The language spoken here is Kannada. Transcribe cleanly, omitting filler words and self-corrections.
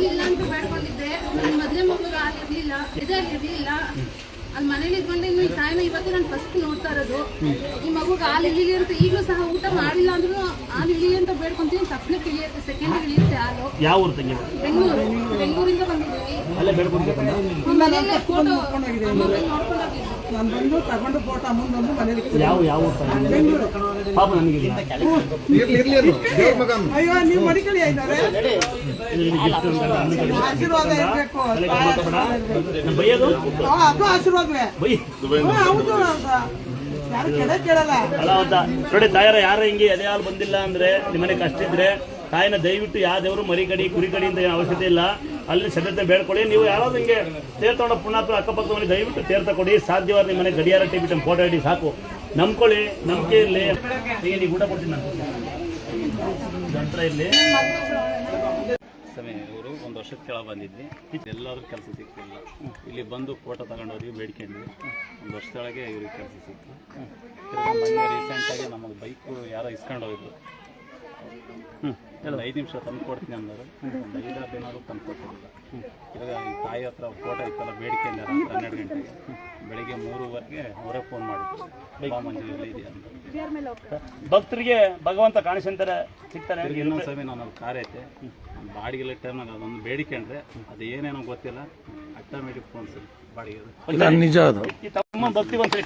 ಹಾಲಿಲ್ಲ ಅಂತ ಬೇಡ್ಕೊಂಡಿದ್ದೆ. ನನ್ನ ಮದುವೆ ಮಗುಗೆ ಹಾಲು ಇರ್ಲಿಲ್ಲ, ಇರಲಿಲ್ಲ. ಅಲ್ಲಿ ಮನೇಲಿ ಇದ್ಕೊಂಡು ಈ ತಾಯಿನ ಇವತ್ತು ನಾನು ಫಸ್ಟ್ ನೋಡ್ತಾ ಇರೋದು. ಈ ಮಗುಗೆ ಹಾಲು ಇಳಿಲಿ ಅಂತ ಈಗಲೂ ಸಹ ಊಟ ಮಾಡಿಲ್ಲ ಅಂದ್ರೂ ಹಾಲು ಇಳಿ ಅಂತ ಬೇಡ್ಕೊಂತೀನಿ. ತಪ್ಪನೆ ಇಳಿಯುತ್ತೆ, ಸೆಕೆಂಡ್ ಇಳಿಯುತ್ತೆ ಹಾಲು. ಯಾವ ಊರು ತಂಗಿ? ಬೆಂಗಳೂರಿಂದ ಬಂದಿದ್ದೀವಿ. ಅಲ್ಲೇ ಬೇಡ್ಕೊಂಡು ಮನೆಯಲ್ಲೇ ಫೋಟೋ ನಾನು ಬಂದು ತಗೊಂಡು ಫೋಟೋ ಮುಂದೊಂದು ಮನೇಲಿ ಯಾವ ಪಾಪ ನನಗೆ ಅಯ್ಯೋ ನೀವು ಮಡಿಕಳಿ ಇದ್ದಾರೆ ಆಶೀರ್ವಾದ ಇರಬೇಕು. ಬೈಯೋದು ಅದು ಆಶೀರ್ವಾದವೇ. ಹೌದು, ಯಾರು ಕೇಳಲ್ಲ. ನೋಡಿ ತಾಯಾರ ಯಾರ ಹಿಂಗೆ ಎದೆ ಹಾಲು ಬಂದಿಲ್ಲ ಅಂದ್ರೆ ನಿಮ್ಮನೆ ಕಷ್ಟ ಇದ್ರೆ ತಾಯಿನ ದಯವಿಟ್ಟು ಯಾವ ದೇವರು ಮರಿ ಕಡಿ ಕುರಿ ಕಡಿ ಅಂತ ಏನು ಅವಶ್ಯಕತೆ ಇಲ್ಲ. ಅಲ್ಲಿ ಶ್ರದ್ಧತೆ ಬೇಡ್ಕೊಳ್ಳಿ. ನೀವು ಯಾರಾದ್ರೂ ಹಿಂಗೆ ತೇರ್ ತಗೊಂಡ ಪುಣ್ಯಾತ್ಮ ಅಕ್ಕಪಕ್ಕ ಮನೆ ದಯವಿಟ್ಟು ತೇರ್ತ ಕೊಡಿ. ಸಾಧ್ಯವಾದ ನಿಮ್ಮ ಮನೆ ಗಡಿಯಾರ ಟಿಬಿಟ್ಟು ಫೋಟೋ ಇಡಿ ಸಾಕು. ನಂಬ್ಕೊಳ್ಳಿ, ನಂಬಿಕೆ ಇರಲಿ. ಈಗ ನೀವು ಊಟ ಕೊಡ್ತೀನಿ ನಾನು ನಂತರ ಇಲ್ಲಿ ಸಮಯ ಇವರು ಒಂದು ವರ್ಷದ ಕೆಳಗೆ ಬಂದಿದ್ವಿ. ಎಲ್ಲಾದ್ರೂ ಕೆಲಸ ಸಿಗ್ತಿಲ್ಲ. ಇಲ್ಲಿ ಬಂದು ಫೋಟೋ ತಗೊಂಡವ್ರಿಗೆ ಬೇಡ್ಕೊಂಡ್ವಿ. ಒಂದು ವರ್ಷದೊಳಗೆ ಇವ್ರಿಗೆ ಕೆಲಸ ಸಿಕ್ತು. ಮೊನ್ನೆ ರೀಸೆಂಟಾಗಿ ನಮಗೆ ಬೈಕು ಯಾರೋ ಇಸ್ಕೊಂಡು ಹೋಗಿದ್ರು. ಒಂದು 5 ನಿಮಿಷ ತಂದು ಕೊಡ್ತೀನಿ ಅಂದರು. ಒಂದು 5-6 ದಿನ ತಂದು ಕೊಟ್ಟಿಲ್ಲ. ಇವಾಗ ಈ ತಾಯಿ ಹತ್ರ ಫೋಟೋ ಇತ್ತಲ್ಲ ಬೇಡ್ಕೊಂಡ್ಯಾರ 12 ಗಂಟೆಗೆ. ಬೆಳಿಗ್ಗೆ 3:15ಗೆ ಅವರೇ ಫೋನ್ ಮಾಡಿದ್ರು, ಮಂಜೂರಲ್ಲಿ ಇದೆ ಅಂತ. ಭಕ್ತರಿಗೆ ಭಗವಂತ ಕಾಣಿಸ್ತಾರೆ ಸಿಗ್ತಾನೆ. ಇನ್ನೊಂದು ಸಮಯ ನನ್ನದು ಕಾರ್ ಐತೆ, ಬಾಡಿಗೆ ಟೈಮ್ನಾಗ ಅದೊಂದು ಬೇಡಿಕೊಂಡ್ರೆ ಅದು ಏನೇನೋ ಗೊತ್ತಿಲ್ಲ, ಆಟೋಮೆಟಿಕ್ ಫೋನ್ ಬಾಡಿಗೆ ನಿಜ ಅದು. ತಮ್ಮ ಭಕ್ತಿ ಒಂದ್ಸರಿ